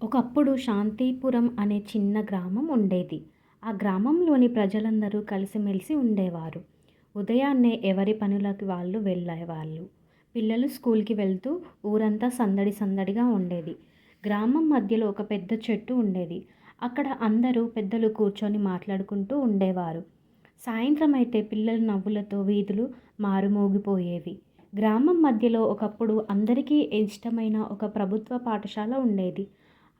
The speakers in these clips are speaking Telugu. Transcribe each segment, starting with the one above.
ఒకప్పుడు శాంతిపురం అనే చిన్న గ్రామం ఉండేది. ఆ గ్రామంలోని ప్రజలందరూ కలిసిమెలిసి ఉండేవారు. ఉదయాన్నే ఎవరి పనులకి వాళ్ళు వెళ్ళేవాళ్ళు. పిల్లలు స్కూల్‌కి వెళ్తూ ఊరంతా సందడి సందడిగా ఉండేది. గ్రామం మధ్యలో ఒక పెద్ద చెట్టు ఉండేది. అక్కడ అందరూ పెద్దలు కూర్చొని మాట్లాడుకుంటూ ఉండేవారు. సాయంత్రం అయితే పిల్లల నవ్వులతో వీధులు మారుమోగిపోయేవి. గ్రామం మధ్యలో ఒకప్పుడు అందరికీ ఇష్టమైన ఒక ప్రభుత్వ పాఠశాల ఉండేది.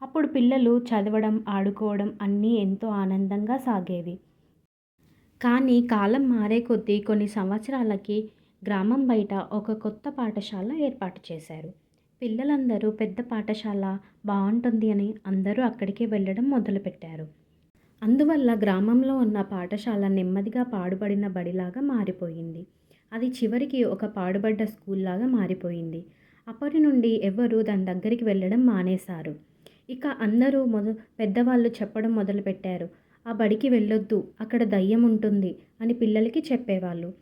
అప్పుడు పిల్లలు చదవడం, ఆడుకోవడం అన్నీ ఎంతో ఆనందంగా సాగేవి. కానీ కాలం మారే కొద్దీ కొన్ని సంవత్సరాలకి గ్రామం బయట ఒక కొత్త పాఠశాల ఏర్పాటు చేశారు. పిల్లలందరూ పెద్ద పాఠశాల బావుంటుంది అని అందరూ అక్కడికే వెళ్ళడం మొదలుపెట్టారు. అందువల్ల గ్రామంలో ఉన్న పాఠశాల నెమ్మదిగా పాడుబడిన బడిలాగా మారిపోయింది. అది చివరికి ఒక పాడుబడ్డ స్కూల్‌లాగా మారిపోయింది. అప్పటి నుండి ఎవ్వరూ దాని దగ్గరికి వెళ్ళడం మానేశారు. ఇక అందరూ పెద్దవాళ్ళు చెప్పడం మొదలుపెట్టారు. "ఆ బడికి వెళ్ళొద్దు. అక్కడ దయ్యం ఉంటుంది" అని పిల్లలకి చెప్పేవాళ్ళు.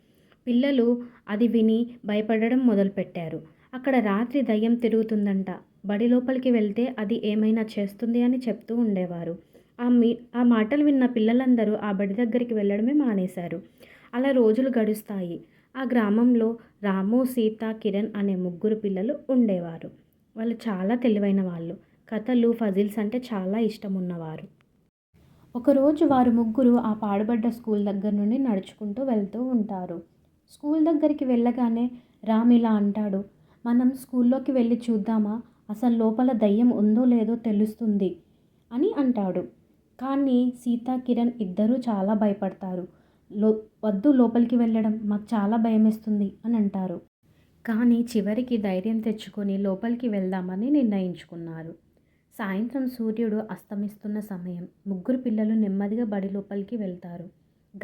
పిల్లలు అది విని భయపడడం మొదలుపెట్టారు. అక్కడ రాత్రి దయ్యం తిరుగుతుందంట. బడి లోపలికి వెళ్తే అది ఏమైనా చేస్తుంది అని చెప్తూ ఉండేవారు. ఆ మాటలు విన్న పిల్లలందరూ ఆ బడి దగ్గరికి వెళ్ళడమే మానేశారు. అలా రోజులు గడుస్తాయి. ఆ గ్రామంలో రాము, సీత, కిరణ్ అనే ముగ్గురు పిల్లలు ఉండేవారు. వాళ్ళు చాలా తెలివైన వాళ్ళు. కథలు, పజిల్స్ అంటే చాలా ఇష్టం ఉన్నవారు. ఒకరోజు వారు ముగ్గురు ఆ పాడుబడ్డ స్కూల్ దగ్గర నుండి నడుచుకుంటూ వెళ్తూ ఉంటారు. స్కూల్ దగ్గరికి వెళ్ళగానే రామ్ ఇలా అంటాడు, "మనం స్కూల్లోకి వెళ్ళి చూద్దామా? అసలు లోపల దయ్యం ఉందో లేదో తెలుస్తుంది" అని అంటాడు. కానీ సీత, కిరణ్ ఇద్దరూ చాలా భయపడతారు. లో "వద్దు, లోపలికి వెళ్ళడం మాకు చాలా భయమేస్తుంది" అని అంటారు. కానీ చివరికి ధైర్యం తెచ్చుకొని లోపలికి వెళ్దామని నిర్ణయించుకున్నారు. సాయంత్రం సూర్యుడు అస్తమిస్తున్న సమయం. ముగ్గురు పిల్లలు నెమ్మదిగా బడి లోపలికి వెళ్తారు.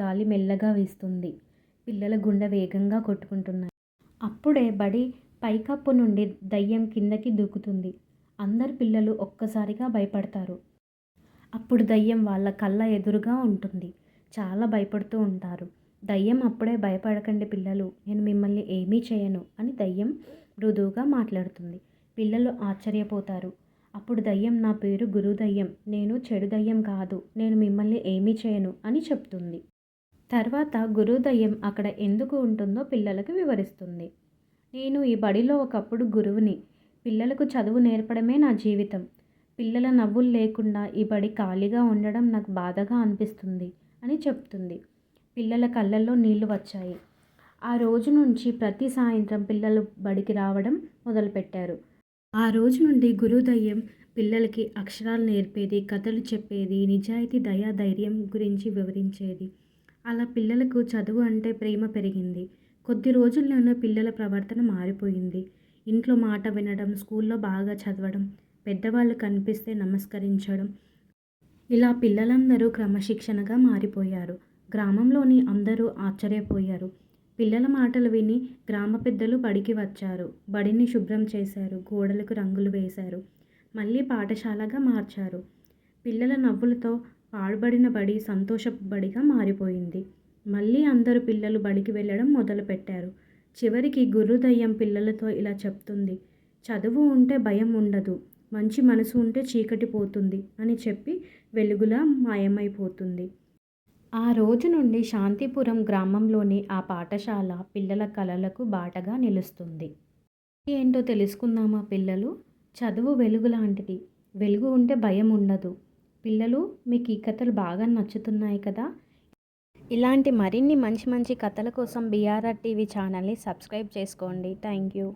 గాలి మెల్లగా వీస్తుంది. పిల్లల గుండె వేగంగా కొట్టుకుంటున్నాయి. అప్పుడే బడి పైకప్పు నుండి దయ్యం కిందకి దూకుతుంది. అందరు పిల్లలు ఒక్కసారిగా భయపడతారు. అప్పుడు దయ్యం వాళ్ళ కళ్ళ ఎదురుగా ఉంటుంది. చాలా భయపడుతూ ఉంటారు. దయ్యం అప్పుడే "భయపడకండి పిల్లలు, నేను మిమ్మల్ని ఏమీ చేయను" అని దయ్యం మృదువుగా మాట్లాడుతుంది. పిల్లలు ఆశ్చర్యపోతారు. అప్పుడు దయ్యం "నా పేరు గురుదయ్యం. నేను చెడు దయ్యం కాదు. నేను మిమ్మల్ని ఏమీ చేయను" అని చెప్తుంది. తర్వాత గురుదయ్యం అక్కడ ఎందుకు ఉంటుందో పిల్లలకు వివరిస్తుంది. "నేను ఈ బడిలో ఒకప్పుడు గురువుని. పిల్లలకు చదువు నేర్పడమే నా జీవితం. పిల్లల నవ్వులు లేకుండా ఈ బడి ఖాళీగా ఉండడం నాకు బాధగా అనిపిస్తుంది" అని చెప్తుంది. పిల్లల కళ్ళల్లో నీళ్లు వచ్చాయి. ఆ రోజు నుంచి ప్రతి సాయంత్రం పిల్లలు బడికి రావడం మొదలుపెట్టారు. ఆ రోజు నుండి గురుదయ్యం పిల్లలకి అక్షరాలు నేర్పేది, కథలు చెప్పేది, నిజాయితీ, దయ, ధైర్యం గురించి వివరించేది. అలా పిల్లలకు చదువు అంటే ప్రేమ పెరిగింది. కొద్ది రోజుల్లోనే పిల్లల ప్రవర్తన మారిపోయింది. ఇంట్లో మాట వినడం, స్కూల్లో బాగా చదవడం, పెద్దవాళ్ళు కనిపిస్తే నమస్కరించడం, ఇలా పిల్లలందరూ క్రమశిక్షణగా మారిపోయారు. గ్రామంలోని అందరూ ఆశ్చర్యపోయారు. పిల్లల మాటలు విని గ్రామ పెద్దలు బడికి వచ్చారు. బడిని శుభ్రం చేశారు. గోడలకు రంగులు వేశారు. మళ్ళీ పాఠశాలగా మార్చారు. పిల్లల నవ్వులతో పాడుబడిన బడి సంతోషపు బడిగా మారిపోయింది. మళ్ళీ అందరూ పిల్లలు బడికి వెళ్ళడం మొదలుపెట్టారు. చివరికి గురుదయ్యం పిల్లలతో ఇలా చెప్తుంది, "చదువు ఉంటే భయం ఉండదు. మంచి మనసు ఉంటే చీకటి పోతుంది" అని చెప్పి వెలుగులా మాయమైపోతుంది. ఆ రోజు నుండి శాంతిపురం గ్రామంలోని ఆ పాఠశాల పిల్లల కలలకు బాటగా నిలుస్తుంది. ఏంటో తెలుసుకుందామా పిల్లలు? చదువు వెలుగు లాంటిది. వెలుగు ఉంటే భయం ఉండదు. పిల్లలు, మీకు ఈ కథలు బాగా నచ్చుతున్నాయి కదా? ఇలాంటి మరిన్ని మంచి మంచి కథల కోసం BRR టీవీ ఛానల్ని సబ్స్క్రైబ్ చేసుకోండి. Thank you.